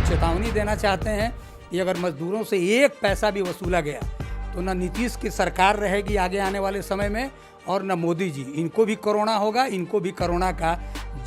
चेतावनी देना चाहते हैं कि अगर मजदूरों से एक पैसा भी वसूला गया तो ना नीतीश की सरकार रहेगी आगे आने वाले समय में और न मोदी जी। इनको भी कोरोना होगा, इनको भी कोरोना का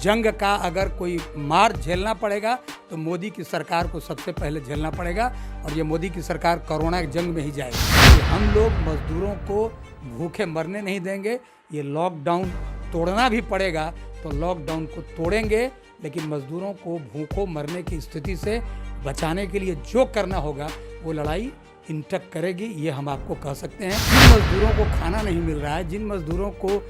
जंग का अगर कोई मार झेलना पड़ेगा तो मोदी की सरकार को सबसे पहले झेलना पड़ेगा और ये मोदी की सरकार कोरोना के जंग में ही जाएगी। हम लोग मजदूरों को भूखे मरने नहीं देंगे। ये लॉकडाउन तोड़ना भी पड़ेगा तो लॉकडाउन को तोड़ेंगे, लेकिन मजदूरों को भूखों मरने की स्थिति से बचाने के लिए जो करना होगा वो लड़ाई इंटक करेगी, ये हम आपको कह सकते हैं। जिन मजदूरों को खाना नहीं मिल रहा है, जिन मजदूरों को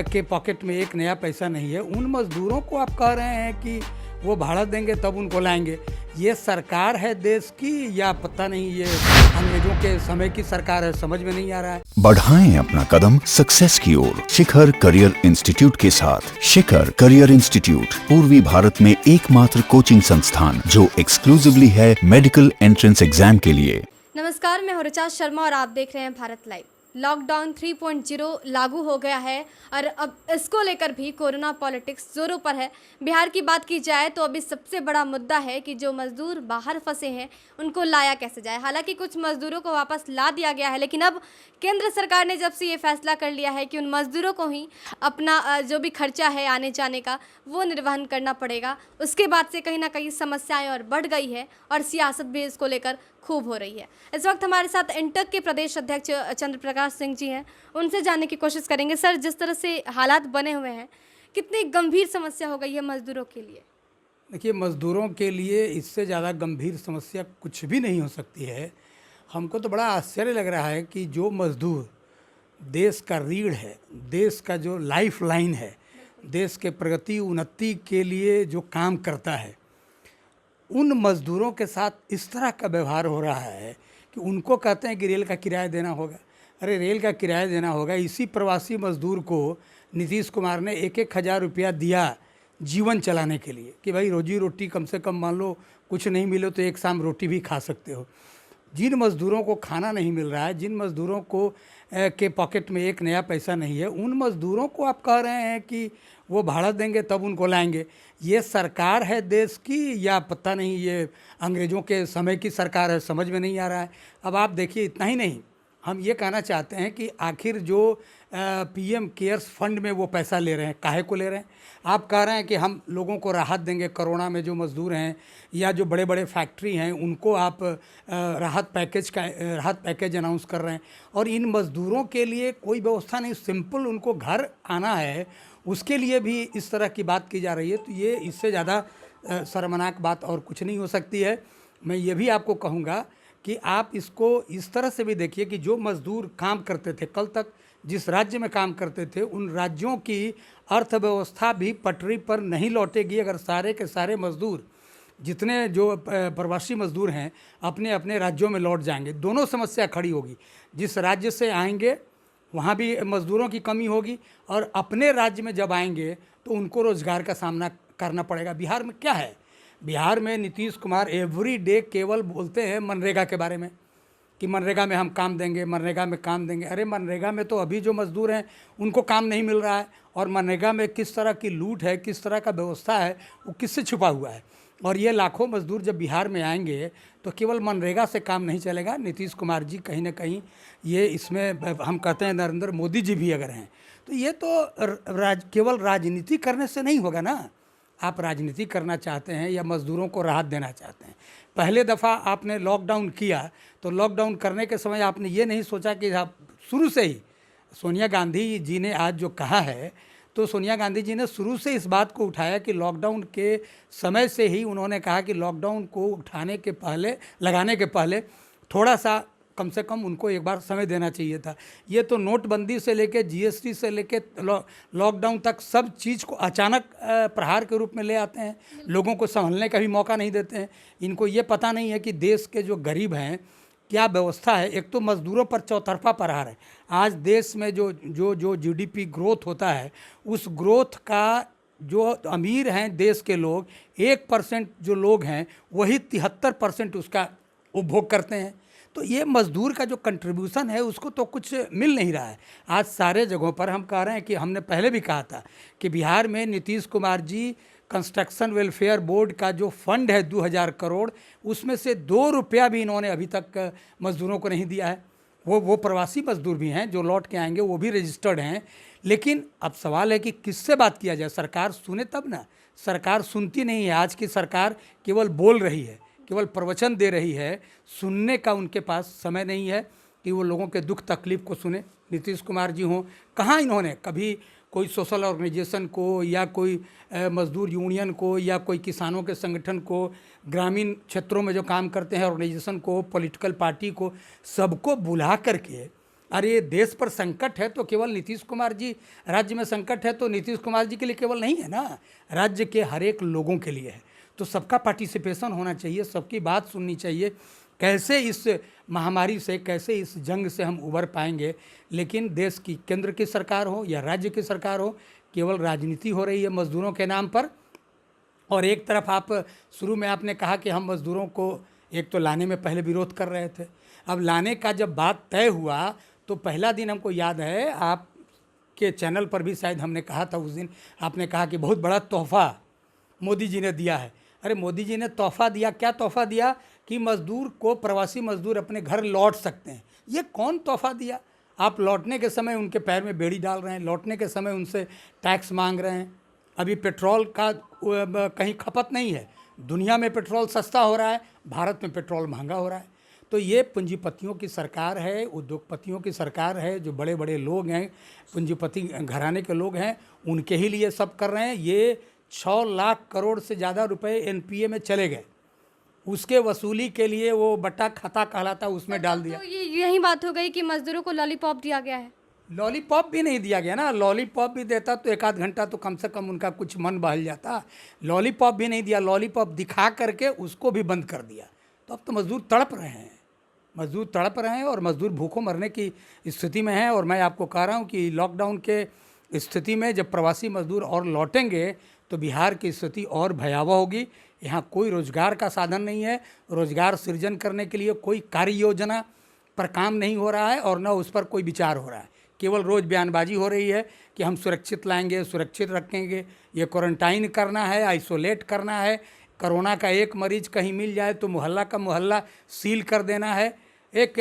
के पॉकेट में एक नया पैसा नहीं है, उन मजदूरों को आप कह रहे हैं कि वो भाड़ा देंगे तब उनको लाएंगे। ये सरकार है देश की या पता नहीं ये अंग्रेजों के समय की सरकार है, समझ में नहीं आ रहा है। बढ़ाएं अपना कदम सक्सेस की ओर शिखर करियर इंस्टीट्यूट के साथ। शिखर करियर इंस्टीट्यूट पूर्वी भारत में एकमात्र कोचिंग संस्थान जो एक्सक्लूसिवली है मेडिकल एंट्रेंस एग्जाम के लिए। नमस्कार, मैं रुचा शर्मा और आप देख रहे हैं भारत लाइव। लॉकडाउन 3.0 लागू हो गया है और अब इसको लेकर भी कोरोना पॉलिटिक्स जोरों पर है। बिहार की बात की जाए तो अभी सबसे बड़ा मुद्दा है कि जो मजदूर बाहर फंसे हैं उनको लाया कैसे जाए। हालांकि कुछ मजदूरों को वापस ला दिया गया है, लेकिन अब केंद्र सरकार ने जब से ये फैसला कर लिया है कि उन मजदूरों को ही अपना जो भी खर्चा है आने जाने का वो निर्वहन करना पड़ेगा, उसके बाद से कहीं ना कहीं समस्याएं और बढ़ गई है और सियासत भी इसको लेकर खूब हो रही है। इस वक्त हमारे साथ इंटक के प्रदेश अध्यक्ष चंद्र प्रकाश सिंह जी हैं, उनसे जानने की कोशिश करेंगे। सर, जिस तरह से हालात बने हुए हैं, कितनी गंभीर समस्या हो गई है मजदूरों के लिए? देखिए, मजदूरों के लिए इससे ज़्यादा गंभीर समस्या कुछ भी नहीं हो सकती है। हमको तो बड़ा आश्चर्य लग रहा है कि जो मजदूर देश का रीढ़ है, देश का जो लाइफ लाइन है, देश के प्रगति उन्नति के लिए जो काम करता है, उन मज़दूरों के साथ इस तरह का व्यवहार हो रहा है कि उनको कहते हैं कि रेल का किराया देना होगा। अरे रेल का किराया देना होगा, इसी प्रवासी मज़दूर को नीतीश कुमार ने 1,000 रुपया दिया जीवन चलाने के लिए कि भाई रोजी रोटी कम से कम मान लो कुछ नहीं मिले तो एक शाम रोटी भी खा सकते हो। जिन मज़दूरों को खाना नहीं मिल रहा है, जिन मज़दूरों को के पॉकेट में एक नया पैसा नहीं है, उन मज़दूरों को आप कह रहे हैं कि वो भाड़ा देंगे तब उनको लाएंगे। ये सरकार है देश की या पता नहीं ये अंग्रेज़ों के समय की सरकार है, समझ में नहीं आ रहा है। अब आप देखिए, इतना ही नहीं, हम ये कहना चाहते हैं कि आखिर जो पीएम केयर्स फंड में वो पैसा ले रहे हैं, काहे को ले रहे हैं? आप कह रहे हैं कि हम लोगों को राहत देंगे, कोरोना में जो मज़दूर हैं या जो बड़े बड़े फैक्ट्री हैं उनको आप राहत पैकेज अनाउंस कर रहे हैं और इन मज़दूरों के लिए कोई व्यवस्था नहीं, सिंपल उनको घर आना है, उसके लिए भी इस तरह की बात की जा रही है। तो ये इससे ज़्यादा शर्मनाक बात और कुछ नहीं हो सकती है। मैं ये भी आपको कहूँगा कि आप इसको इस तरह से भी देखिए कि जो मज़दूर काम करते थे, कल तक जिस राज्य में काम करते थे, उन राज्यों की अर्थव्यवस्था भी पटरी पर नहीं लौटेगी अगर सारे के सारे मज़दूर, जितने जो प्रवासी मज़दूर हैं, अपने अपने राज्यों में लौट जाएंगे। दोनों समस्या खड़ी होगी। जिस राज्य से आएंगे वहाँ भी मज़दूरों की कमी होगी और अपने राज्य में जब आएंगे तो उनको रोज़गार का सामना करना पड़ेगा। बिहार में क्या है? बिहार में नीतीश कुमार एवरी डे केवल बोलते हैं मनरेगा के बारे में कि मनरेगा में हम काम देंगे, मनरेगा में काम देंगे। अरे मनरेगा में तो अभी जो मज़दूर हैं उनको काम नहीं मिल रहा है और मनरेगा में किस तरह की लूट है, किस तरह का व्यवस्था है, वो किससे छुपा हुआ है। और ये लाखों मज़दूर जब बिहार में आएंगे तो केवल मनरेगा से काम नहीं चलेगा। नीतीश कुमार जी कहीं ना कहीं ये इसमें हम कहते हैं नरेंद्र मोदी जी भी अगर हैं तो ये तो केवल राजनीति करने से नहीं होगा ना। आप राजनीति करना चाहते हैं या मज़दूरों को राहत देना चाहते हैं। पहले दफ़ा आपने लॉकडाउन किया तो लॉकडाउन करने के समय आपने ये नहीं सोचा कि आप शुरू से ही, सोनिया गांधी जी ने आज जो कहा है, तो सोनिया गांधी जी ने शुरू से इस बात को उठाया कि लॉकडाउन के समय से ही उन्होंने कहा कि लॉकडाउन को लगाने के पहले थोड़ा सा कम से कम उनको एक बार समय देना चाहिए था। ये तो नोटबंदी से लेके जीएसटी से लेके लॉकडाउन तक सब चीज़ को अचानक प्रहार के रूप में ले आते हैं, लोगों को संभलने का भी मौका नहीं देते हैं। इनको ये पता नहीं है कि देश के जो गरीब हैं क्या व्यवस्था है। एक तो मज़दूरों पर चौतरफा प्रहार है। आज देश में जो जीडीपी ग्रोथ होता है, उस ग्रोथ का जो अमीर हैं देश के लोग, 1% जो लोग हैं वही 73% उसका उपभोग करते हैं। तो ये मज़दूर का जो कंट्रीब्यूशन है उसको तो कुछ मिल नहीं रहा है। आज सारे जगहों पर हम कह रहे हैं कि हमने पहले भी कहा था कि बिहार में Nitish Kumar ji construction welfare board का जो फंड है 2000 करोड़, उसमें से 2 रुपया भी इन्होंने अभी तक मज़दूरों को नहीं दिया है। वो प्रवासी मज़दूर भी हैं जो लौट के आएंगे, वो भी रजिस्टर्ड हैं। लेकिन अब सवाल है कि किससे बात किया जाए, सरकार सुने तब ना। सरकार सुनती नहीं है। आज की सरकार केवल बोल रही है, केवल प्रवचन दे रही है, सुनने का उनके पास समय नहीं है कि वो लोगों के दुख तकलीफ़ को सुने। नीतीश कुमार जी हों, कहाँ इन्होंने कभी कोई सोशल ऑर्गेनाइजेशन को या कोई मज़दूर यूनियन को या कोई किसानों के संगठन को, ग्रामीण क्षेत्रों में जो काम करते हैं ऑर्गेनाइजेशन को, पॉलिटिकल पार्टी को, सबको बुला करके अरे देश पर संकट है तो केवल नीतीश कुमार जी, राज्य में संकट है तो नीतीश कुमार जी के लिए केवल नहीं है ना, राज्य के हर एक लोगों के लिए है। तो सबका पार्टिसिपेशन होना चाहिए, सबकी बात सुननी चाहिए, कैसे इस महामारी से, कैसे इस जंग से हम उबर पाएंगे। लेकिन देश की केंद्र की सरकार हो या राज्य की सरकार हो, केवल राजनीति हो रही है मज़दूरों के नाम पर। और एक तरफ आप शुरू में आपने कहा कि हम मज़दूरों को एक तो लाने में पहले विरोध कर रहे थे, अब लाने का जब बात तय हुआ तो पहला दिन हमको याद है, आपके चैनल पर भी शायद हमने कहा था, उस दिन आपने कहा कि बहुत बड़ा तोहफ़ा मोदी जी ने दिया है। अरे मोदी जी ने तोहफ़ा दिया, क्या तोहफ़ा दिया कि मज़दूर को, प्रवासी मज़दूर अपने घर लौट सकते हैं। ये कौन तोहफ़ा दिया? आप लौटने के समय उनके पैर में बेड़ी डाल रहे हैं, लौटने के समय उनसे टैक्स मांग रहे हैं। अभी पेट्रोल का कहीं खपत नहीं है, दुनिया में पेट्रोल सस्ता हो रहा है, भारत में पेट्रोल महंगा हो रहा है। तो ये पूंजीपतियों की सरकार है, उद्योगपतियों की सरकार है, जो बड़े बड़े लोग हैं, पूंजीपति घराने के लोग हैं, उनके ही लिए सब कर रहे हैं। ये 6 लाख करोड़ से ज़्यादा रुपए एनपीए में चले गए, उसके वसूली के लिए वो बट्टा खाता कहलाता उसमें डाल दिया। तो ये यही बात हो गई कि मज़दूरों को लॉलीपॉप दिया गया है। लॉलीपॉप भी नहीं दिया गया ना, लॉलीपॉप भी देता तो 1 आध घंटा तो कम से कम उनका कुछ मन बहल जाता। लॉलीपॉप भी नहीं दिया, लॉलीपॉप दिखा करके उसको भी बंद कर दिया। तो अब तो मज़दूर तड़प रहे हैं, मज़दूर तड़प रहे हैं और मज़दूर भूखों मरने की स्थिति में हैं। और मैं आपको कह रहा हूँ कि लॉकडाउन के स्थिति में जब प्रवासी मज़दूर और लौटेंगे तो बिहार की स्थिति और भयावह होगी। यहाँ कोई रोज़गार का साधन नहीं है, रोज़गार सृजन करने के लिए कोई कार्य योजना पर काम नहीं हो रहा है और न उस पर कोई विचार हो रहा है। केवल रोज़ बयानबाजी हो रही है कि हम सुरक्षित लाएंगे, सुरक्षित रखेंगे, ये क्वारंटाइन करना है, आइसोलेट करना है, कोरोना का एक मरीज कहीं मिल जाए तो मोहल्ला का मोहल्ला सील कर देना है। एक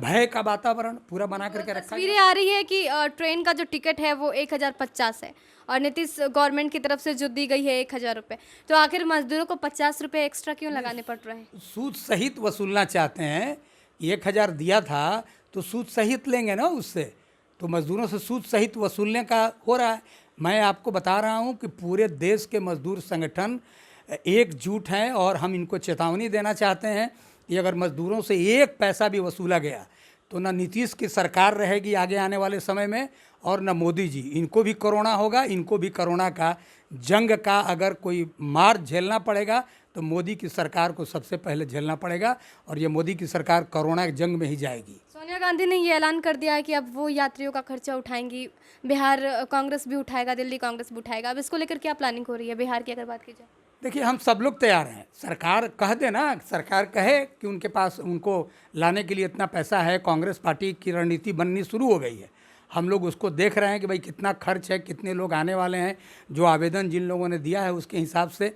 भय का वातावरण पूरा बना करके रखा है। तस्वीरें आ रही है कि ट्रेन का जो टिकट है वो 1050 है और नीतीश गवर्नमेंट की तरफ से जो दी गई है 1000 रुपये। तो आखिर मजदूरों को 50 रुपये एक्स्ट्रा क्यों लगाने पड़ रहे हैं? सूद सहित वसूलना चाहते हैं। 1000 दिया था तो सूद सहित लेंगे ना उससे, तो मज़दूरों से सूद सहित वसूलने का हो रहा है। मैं आपको बता रहा हूँ कि पूरे देश के मज़दूर संगठन एकजुट हैं और हम इनको चेतावनी देना चाहते हैं कि अगर मज़दूरों से 1 पैसा भी वसूला गया तो न नीतीश की सरकार रहेगी आगे आने वाले समय में और न मोदी जी। इनको भी कोरोना होगा, इनको भी कोरोना का जंग का अगर कोई मार झेलना पड़ेगा तो मोदी की सरकार को सबसे पहले झेलना पड़ेगा और ये मोदी की सरकार कोरोना जंग में ही जाएगी। सोनिया गांधी ने ये ऐलान कर दिया है कि अब वो यात्रियों का खर्चा उठाएंगी, बिहार कांग्रेस भी उठाएगा, दिल्ली कांग्रेस भी उठाएगा। अब इसको लेकर क्या प्लानिंग हो रही है बिहार की अगर बात की जाए? देखिए, हम सब लोग तैयार हैं। सरकार कह दे ना, सरकार कहे कि उनके पास उनको लाने के लिए इतना पैसा है, कांग्रेस पार्टी की रणनीति बननी शुरू हो गई है। हम लोग उसको देख रहे हैं कि भाई कितना खर्च है, कितने लोग आने वाले हैं, जो आवेदन जिन लोगों ने दिया है उसके हिसाब से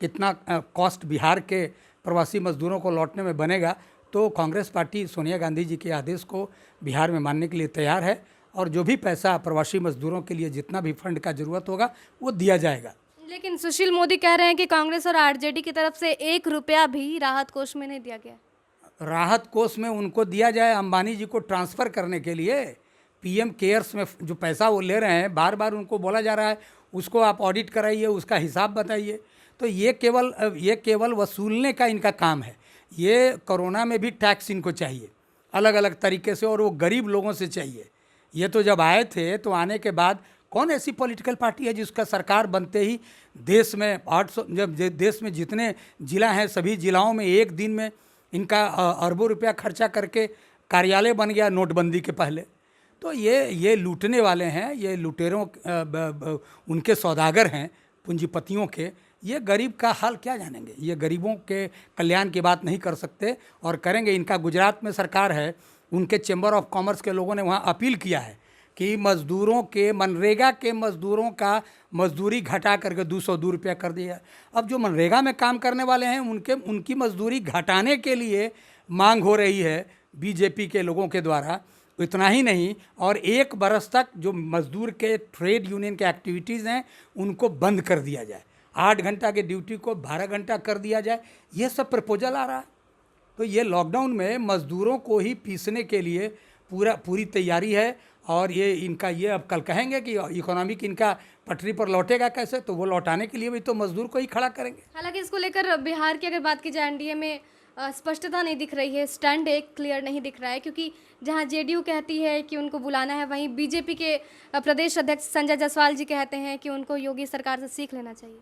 कितना कॉस्ट बिहार के प्रवासी मज़दूरों को लौटने में बनेगा। तो कांग्रेस पार्टी सोनिया गांधी जी के आदेश को बिहार में मानने के लिए तैयार है और जो भी पैसा प्रवासी मज़दूरों के लिए जितना भी फंड का ज़रूरत होगा वो दिया जाएगा। लेकिन सुशील मोदी कह रहे हैं कि कांग्रेस और आरजेडी की तरफ से 1 रुपया भी राहत कोष में नहीं दिया गया। राहत कोष में उनको दिया जाए अंबानी जी को ट्रांसफ़र करने के लिए। पीएम केयर्स में जो पैसा वो ले रहे हैं, बार बार उनको बोला जा रहा है उसको आप ऑडिट कराइए, उसका हिसाब बताइए। तो ये केवल वसूलने का इनका काम है। ये कोरोना में भी टैक्स इनको चाहिए अलग अलग तरीके से और वो गरीब लोगों से चाहिए। ये तो जब आए थे तो आने के बाद कौन ऐसी पॉलिटिकल पार्टी है जिसका सरकार बनते ही देश में 800 जब देश में जितने ज़िला हैं सभी ज़िलाओं में एक दिन में इनका अरबों रुपया खर्चा करके कार्यालय बन गया नोटबंदी के पहले। तो ये लूटने वाले हैं, ये लुटेरों उनके सौदागर हैं पूंजीपतियों के। ये गरीब का हाल क्या जानेंगे, ये गरीबों के कल्याण की बात नहीं कर सकते और करेंगे। इनका गुजरात में सरकार है, उनके चैम्बर ऑफ कॉमर्स के लोगों ने वहाँ अपील किया है कि मज़दूरों के मनरेगा के मज़दूरों का मजदूरी घटा करके 202 रुपया कर दिया। अब जो मनरेगा में काम करने वाले हैं उनकी मजदूरी घटाने के लिए मांग हो रही है बीजेपी के लोगों के द्वारा। इतना ही नहीं, और 1 बरस तक जो मजदूर के ट्रेड यूनियन के एक्टिविटीज़ हैं उनको बंद कर दिया जाए, 8 घंटा के ड्यूटी को 12 घंटा कर दिया जाए। ये सब प्रपोजल आ रहा है। तो ये लॉकडाउन में मज़दूरों को ही पीसने के लिए पूरी तैयारी है। और ये अब कल कहेंगे कि इकोनॉमिक इनका पटरी पर लौटेगा कैसे, तो वो लौटाने के लिए भी तो मज़दूर को ही खड़ा करेंगे। हालांकि इसको लेकर बिहार की अगर बात की जाए एनडीए में स्पष्टता नहीं दिख रही है, स्टैंड एक क्लियर नहीं दिख रहा है, क्योंकि जहां जेडीयू कहती है कि उनको बुलाना है, वहीं बीजेपी के प्रदेश अध्यक्ष संजय जायसवाल जी कहते हैं कि उनको योगी सरकार से सीख लेना चाहिए।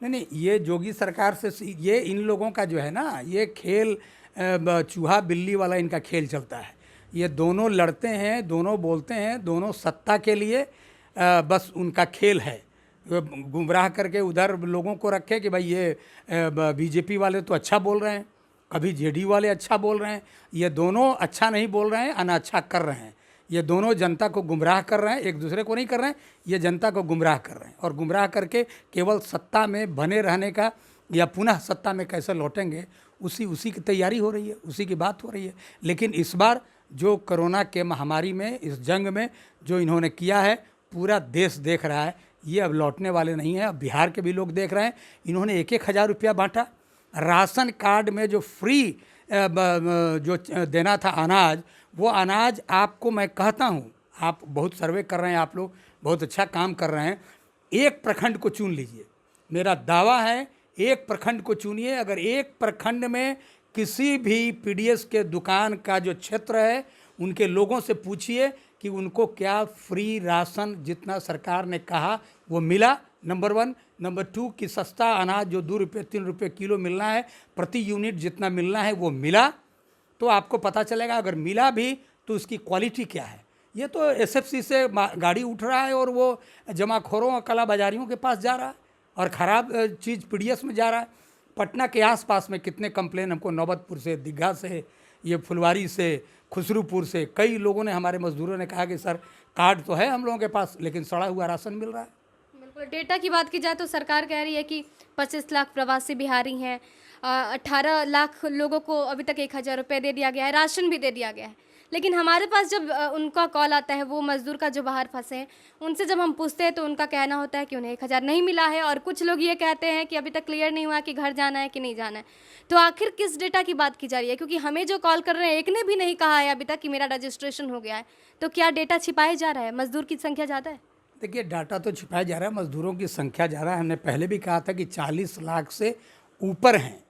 नहीं, ये योगी सरकार से ये इन लोगों का जो है ना, ये खेल चूहा बिल्ली वाला इनका खेल चलता है। ये दोनों लड़ते हैं, दोनों बोलते हैं, दोनों सत्ता के लिए बस उनका खेल है। गुमराह करके उधर लोगों को रखे कि भाई ये बीजेपी वाले तो अच्छा बोल रहे हैं, कभी जेडीयू वाले अच्छा बोल रहे हैं। ये दोनों अच्छा नहीं बोल रहे हैं, अनाच्छा कर रहे हैं। ये दोनों जनता को गुमराह कर रहे हैं, एक दूसरे को नहीं कर रहे हैं, ये जनता को गुमराह कर रहे हैं। और गुमराह करके केवल सत्ता में बने रहने का या पुनः सत्ता में कैसे लौटेंगे उसी की तैयारी हो रही है, उसी की बात हो रही है। लेकिन इस बार जो कोरोना के महामारी में, इस जंग में जो इन्होंने किया है, पूरा देश देख रहा है। ये अब लौटने वाले नहीं हैं। अब बिहार के भी लोग देख रहे हैं। इन्होंने 1-1 हज़ार रुपया बांटा। राशन कार्ड में जो फ्री जो देना था अनाज, वो अनाज आपको मैं कहता हूँ, आप बहुत सर्वे कर रहे हैं, आप लोग बहुत अच्छा काम कर रहे हैं। 1 प्रखंड को चुन लीजिए, मेरा दावा है 1 प्रखंड को चुनिए। अगर 1 प्रखंड में किसी भी पीडीएस के दुकान का जो क्षेत्र है, उनके लोगों से पूछिए कि उनको क्या फ्री राशन जितना सरकार ने कहा वो मिला, नंबर 1। नंबर 2 कि सस्ता अनाज जो 2 रुपये 3 रुपये किलो मिलना है, प्रति यूनिट जितना मिलना है वो मिला, तो आपको पता चलेगा। अगर मिला भी तो उसकी क्वालिटी क्या है। ये तो एसएफसी से गाड़ी उठ रहा है और वो जमाखोरों और कला बाजारियों के पास जा रहा है और ख़राब चीज़ पीडीएस में जा रहा है। पटना के आसपास में कितने कंप्लेन हमको नौबतपुर से, दीघा से, ये फुलवारी से, खुसरूपुर से कई लोगों ने, हमारे मजदूरों ने कहा कि सर कार्ड तो है हम लोगों के पास लेकिन सड़ा हुआ राशन मिल रहा है। बिल्कुल, डेटा की बात की जाए तो सरकार कह रही है कि 25 लाख प्रवासी बिहारी हैं, 18 लाख लोगों को अभी तक 1,000 रुपये दे दिया गया है, राशन भी दे दिया गया है। लेकिन हमारे पास जब उनका कॉल आता है, वो मज़दूर का जो बाहर फंसे हैं, उनसे जब हम पूछते हैं तो उनका कहना होता है कि उन्हें 1,000 नहीं मिला है। और कुछ लोग ये कहते हैं कि अभी तक क्लियर नहीं हुआ कि घर जाना है कि नहीं जाना है। तो आखिर किस डेटा की बात की जा रही है? क्योंकि हमें जो कॉल कर रहे हैं, एक ने भी नहीं कहा है अभी तक कि मेरा रजिस्ट्रेशन हो गया है। तो क्या डेटा छिपाया जा रहा है? मज़दूर की संख्या ज़्यादा है? देखिए, डाटा तो छिपाया जा रहा है, मज़दूरों की संख्या ज़्यादा है। हमने पहले भी कहा था कि 40 लाख से ऊपर हैं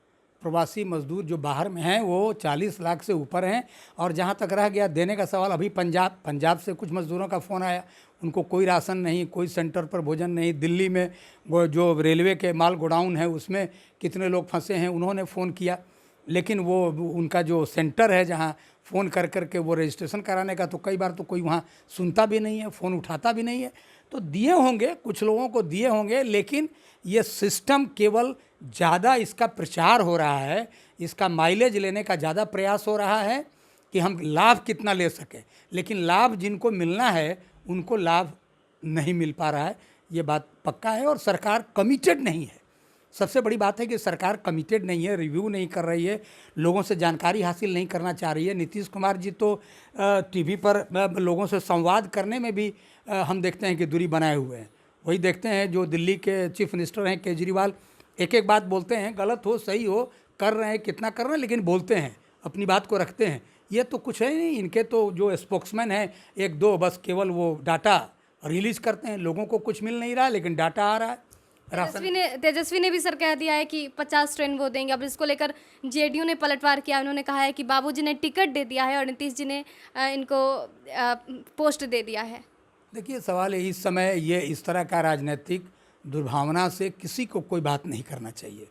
प्रवासी मजदूर जो बाहर में हैं, वो 40 लाख से ऊपर हैं। और जहाँ तक रह गया देने का सवाल, अभी पंजाब से कुछ मज़दूरों का फ़ोन आया, उनको कोई राशन नहीं, कोई सेंटर पर भोजन नहीं। दिल्ली में वो जो रेलवे के माल गोडाउन है उसमें कितने लोग फंसे हैं, उन्होंने फ़ोन किया, लेकिन वो उनका जो सेंटर है जहाँ फ़ोन कर के वो रजिस्ट्रेशन कराने का, तो कई बार तो कोई वहाँ सुनता भी नहीं है, फ़ोन उठाता भी नहीं है। तो दिए होंगे, कुछ लोगों को दिए होंगे, लेकिन ये सिस्टम केवल ज़्यादा इसका प्रचार हो रहा है, इसका माइलेज लेने का ज़्यादा प्रयास हो रहा है कि हम लाभ कितना ले सकें, लेकिन लाभ जिनको मिलना है उनको लाभ नहीं मिल पा रहा है। ये बात पक्का है। और सरकार कमिटेड नहीं है। सबसे बड़ी बात है कि सरकार कमिटेड नहीं है, रिव्यू नहीं कर रही है, लोगों से जानकारी हासिल नहीं करना चाह रही है। नीतीश कुमार जी तो टीवी पर लोगों से संवाद करने में भी हम देखते हैं कि दूरी बनाए हुए हैं। वही देखते हैं जो दिल्ली के चीफ मिनिस्टर हैं केजरीवाल, एक एक बात बोलते हैं, गलत हो सही हो, कर रहे हैं कितना कर रहे हैं, लेकिन बोलते हैं, अपनी बात को रखते हैं। ये तो कुछ है नहीं। इनके तो जो स्पोक्समैन हैं 1-2 बस केवल वो डाटा रिलीज़ करते हैं। लोगों को कुछ मिल नहीं रहा, लेकिन डाटा आ रहा है। तेजस्वी ने भी सर कह दिया है कि 50 ट्रेन वो देंगे। अब इसको लेकर जेडीयू ने पलटवार किया। उन्होंने कहा है कि बाबूजी ने टिकट दे दिया है और नीतीश जी ने इनको पोस्ट दे दिया है। देखिए, सवाल है इस समय ये इस तरह का राजनीतिक दुर्भावना से किसी को कोई बात नहीं करना चाहिए।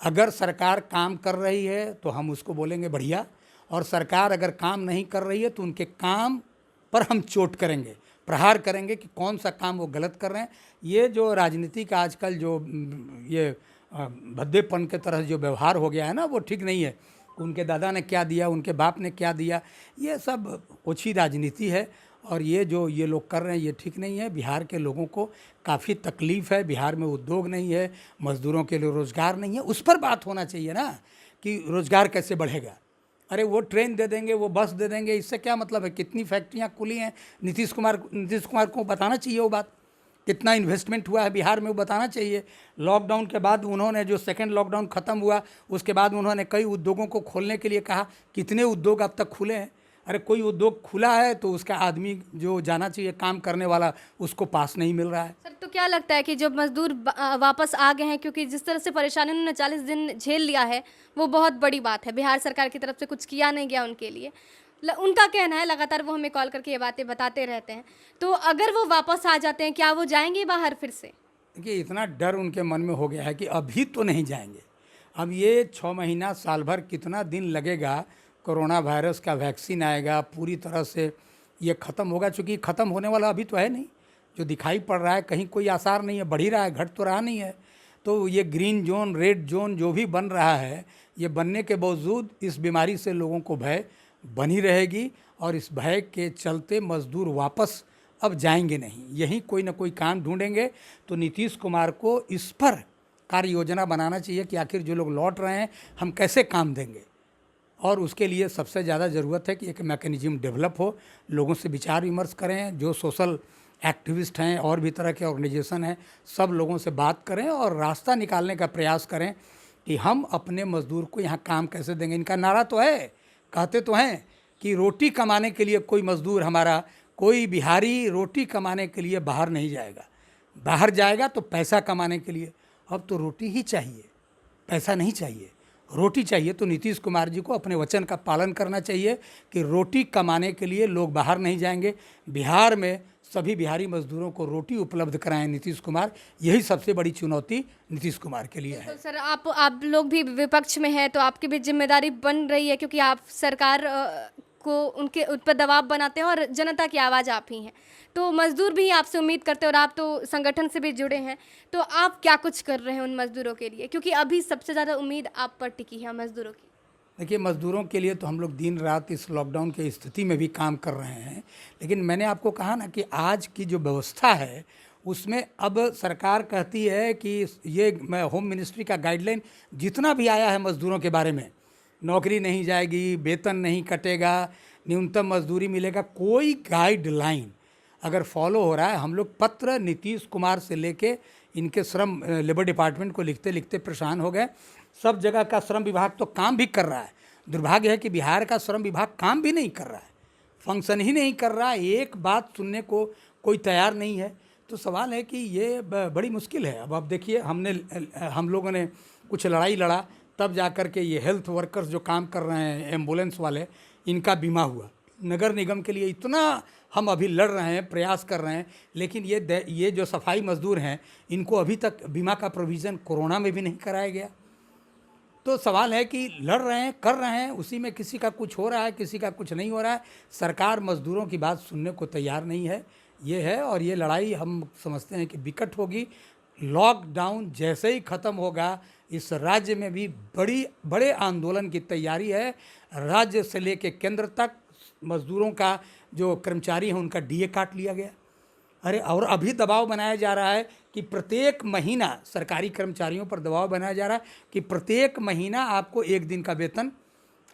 अगर सरकार काम कर रही है तो हम उसको बोलेंगे बढ़िया, और सरकार अगर काम नहीं कर रही है तो उनके काम पर हम चोट करेंगे, प्रहार करेंगे कि कौन सा काम वो गलत कर रहे हैं। ये जो राजनीति का आजकल जो ये भद्देपन के तरह जो व्यवहार हो गया है ना, वो ठीक नहीं है। उनके दादा ने क्या दिया, उनके बाप ने क्या दिया, ये सब ओछी राजनीति है। और ये जो ये लोग कर रहे हैं ये ठीक नहीं है। बिहार के लोगों को काफ़ी तकलीफ़ है, बिहार में उद्योग नहीं है, मज़दूरों के लिए रोज़गार नहीं है। उस पर बात होना चाहिए ना कि रोज़गार कैसे बढ़ेगा। अरे वो ट्रेन दे देंगे, वो बस दे देंगे, इससे क्या मतलब है। कितनी फैक्ट्रियाँ खुली हैं, नीतीश कुमार को बताना चाहिए वो बात। कितना इन्वेस्टमेंट हुआ है बिहार में वो बताना चाहिए। लॉकडाउन के बाद उन्होंने जो सेकंड लॉकडाउन ख़त्म हुआ उसके बाद उन्होंने कई उद्योगों को खोलने के लिए कहा। कितने उद्योग अब तक खुले हैं। अरे कोई उद्योग खुला है तो उसका आदमी जो जाना चाहिए काम करने वाला उसको पास नहीं मिल रहा है। सर, तो क्या लगता है कि जो मजदूर वापस आ गए हैं, क्योंकि जिस तरह से परेशानी उन्होंने 40 दिन झेल लिया है वो बहुत बड़ी बात है। बिहार सरकार की तरफ से कुछ किया नहीं गया उनके लिए। उनका कहना है, लगातार वो हमें कॉल करके ये बातें बताते रहते हैं। तो अगर वो वापस आ जाते हैं, क्या वो जाएंगे बाहर फिर से? देखिए, इतना डर उनके मन में हो गया है कि अभी तो नहीं जाएंगे। अब ये 6 महीना साल भर कितना दिन लगेगा, कोरोना वायरस का वैक्सीन आएगा, पूरी तरह से ये ख़त्म होगा। चूँकि ख़त्म होने वाला अभी तो है नहीं, जो दिखाई पड़ रहा है कहीं कोई आसार नहीं है, बढ़ ही रहा है, घट तो रहा नहीं है। तो ये ग्रीन जोन, रेड जोन जो भी बन रहा है, ये बनने के बावजूद इस बीमारी से लोगों को भय बनी रहेगी और इस भय के चलते मज़दूर वापस अब जाएंगे नहीं, यहीं कोई ना कोई काम ढूंढेंगे। तो नीतीश कुमार को इस पर कार्य योजना बनाना चाहिए कि आखिर जो लोग लौट रहे हैं हम कैसे काम देंगे। और उसके लिए सबसे ज़्यादा ज़रूरत है कि एक मैकेनिज्म डेवलप हो, लोगों से विचार विमर्श करें, जो सोशल एक्टिविस्ट हैं और भी तरह के ऑर्गेनाइजेशन हैं, सब लोगों से बात करें और रास्ता निकालने का प्रयास करें कि हम अपने मज़दूर को यहाँ काम कैसे देंगे। इनका नारा तो है, कहते तो हैं कि रोटी कमाने के लिए कोई मज़दूर हमारा, कोई बिहारी रोटी कमाने के लिए बाहर नहीं जाएगा। बाहर जाएगा तो पैसा कमाने के लिए। अब तो रोटी ही चाहिए, पैसा नहीं चाहिए, रोटी चाहिए। तो नीतीश कुमार जी को अपने वचन का पालन करना चाहिए कि रोटी कमाने के लिए लोग बाहर नहीं जाएंगे। बिहार में सभी बिहारी मजदूरों को रोटी उपलब्ध कराएं नीतीश कुमार, यही सबसे बड़ी चुनौती नीतीश कुमार के लिए है। तो सर, आप लोग भी विपक्ष में हैं, तो आपकी भी जिम्मेदारी बन रही है, क्योंकि आप सरकार को उन पर दबाव बनाते हैं और जनता की आवाज़ आप ही हैं। तो मज़दूर भी आपसे उम्मीद करते हैं और आप तो संगठन से भी जुड़े हैं। तो आप क्या कुछ कर रहे हैं उन मज़दूरों के लिए, क्योंकि अभी सबसे ज़्यादा उम्मीद आप पर टिकी है मज़दूरों की? देखिए, मज़दूरों के लिए तो हम लोग दिन रात इस लॉकडाउन की स्थिति में भी काम कर रहे हैं। लेकिन मैंने आपको कहा ना कि आज की जो व्यवस्था है उसमें अब सरकार कहती है कि ये होम मिनिस्ट्री का गाइडलाइन जितना भी आया है मज़दूरों के बारे में, नौकरी नहीं जाएगी, वेतन नहीं कटेगा, न्यूनतम मजदूरी मिलेगा, कोई गाइडलाइन अगर फॉलो हो रहा है। हम लोग पत्र नीतीश कुमार से लेके इनके श्रम लेबर डिपार्टमेंट को लिखते लिखते परेशान हो गए। सब जगह का श्रम विभाग तो काम भी कर रहा है, दुर्भाग्य है कि बिहार का श्रम विभाग काम भी नहीं कर रहा है, फंक्शन ही नहीं कर रहा है, एक बात सुनने को कोई तैयार नहीं है। तो सवाल है कि ये बड़ी मुश्किल है। अब आप देखिए, हम लोगों ने कुछ लड़ाई लड़ा, तब जा कर के ये हेल्थ वर्कर्स जो काम कर रहे हैं, एम्बुलेंस वाले, इनका बीमा हुआ। नगर निगम के लिए इतना हम अभी लड़ रहे हैं, प्रयास कर रहे हैं, लेकिन ये जो सफाई मजदूर हैं इनको अभी तक बीमा का प्रोविज़न कोरोना में भी नहीं कराया गया। तो सवाल है कि लड़ रहे हैं, कर रहे हैं, उसी में किसी का कुछ हो रहा है, किसी का कुछ नहीं हो रहा है। सरकार मजदूरों की बात सुनने को तैयार नहीं है, ये है। और ये लड़ाई हम समझते हैं कि विकट होगी। लॉकडाउन जैसे ही ख़त्म होगा, इस राज्य में भी बड़े आंदोलन की तैयारी है। राज्य से लेकर केंद्र तक मज़दूरों का जो कर्मचारी हैं उनका डीए काट लिया गया। अरे, और अभी दबाव बनाया जा रहा है कि प्रत्येक महीना, सरकारी कर्मचारियों पर दबाव बनाया जा रहा है कि प्रत्येक महीना आपको 1 दिन का वेतन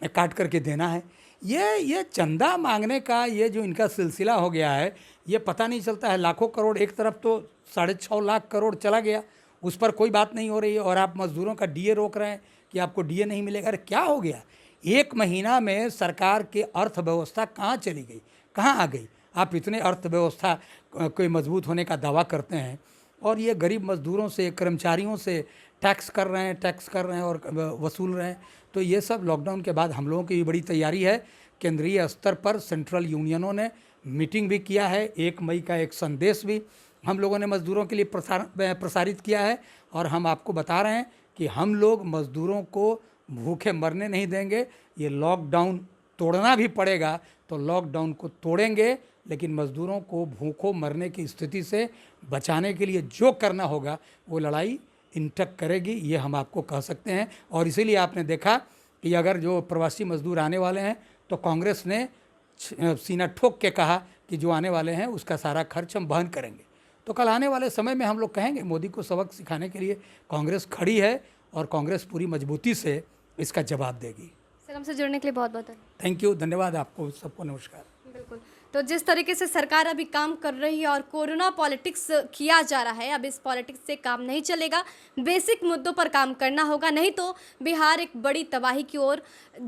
काट करके देना है। ये चंदा मांगने का ये जो इनका सिलसिला हो गया है, ये पता नहीं चलता है। लाखों करोड़, एक तरफ तो 6.5 लाख करोड़ चला गया, उस पर कोई बात नहीं हो रही है, और आप मज़दूरों का डीए रोक रहे हैं कि आपको डीए नहीं मिलेगा। अरे क्या हो गया? 1 महीना में सरकार की अर्थव्यवस्था कहाँ चली गई, कहाँ आ गई? आप इतने अर्थव्यवस्था कोई मजबूत होने का दावा करते हैं और ये गरीब मज़दूरों से, कर्मचारियों से टैक्स कर रहे हैं और वसूल रहे हैं। तो ये सब लॉकडाउन के बाद हम लोगों की भी बड़ी तैयारी है। केंद्रीय स्तर पर सेंट्रल यूनियनों ने मीटिंग भी किया है, 1 मई का एक संदेश भी हम लोगों ने मज़दूरों के लिए प्रसारित किया है। और हम आपको बता रहे हैं कि हम लोग मज़दूरों को भूखे मरने नहीं देंगे। ये लॉकडाउन तोड़ना भी पड़ेगा तो लॉकडाउन को तोड़ेंगे, लेकिन मज़दूरों को भूखों मरने की स्थिति से बचाने के लिए जो करना होगा वो लड़ाई इंटक करेगी, ये हम आपको कह सकते हैं। और इसीलिए आपने देखा कि अगर जो प्रवासी मज़दूर आने वाले हैं तो कांग्रेस ने सीना ठोक के कहा कि जो आने वाले हैं उसका सारा खर्च हम वहन करेंगे। तो कल आने वाले समय में हम लोग कहेंगे मोदी को सबक सिखाने के लिए कांग्रेस खड़ी है और कांग्रेस पूरी मजबूती से इसका जवाब देगी। सर, हमसे जुड़ने के लिए बहुत बहुत थैंक यू, धन्यवाद आपको सबको, नमस्कार। बिल्कुल। तो जिस तरीके से सरकार अभी काम कर रही है और कोरोना पॉलिटिक्स किया जा रहा है, अब इस पॉलिटिक्स से काम नहीं चलेगा, बेसिक मुद्दों पर काम करना होगा, नहीं तो बिहार एक बड़ी तबाही की ओर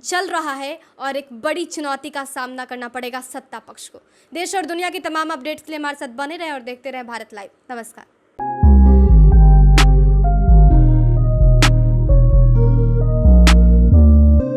चल रहा है और एक बड़ी चुनौती का सामना करना पड़ेगा सत्ता पक्ष को। देश और दुनिया की तमाम अपडेट्स के लिए हमारे साथ बने रहें और देखते रहें भारत लाइव। नमस्कार।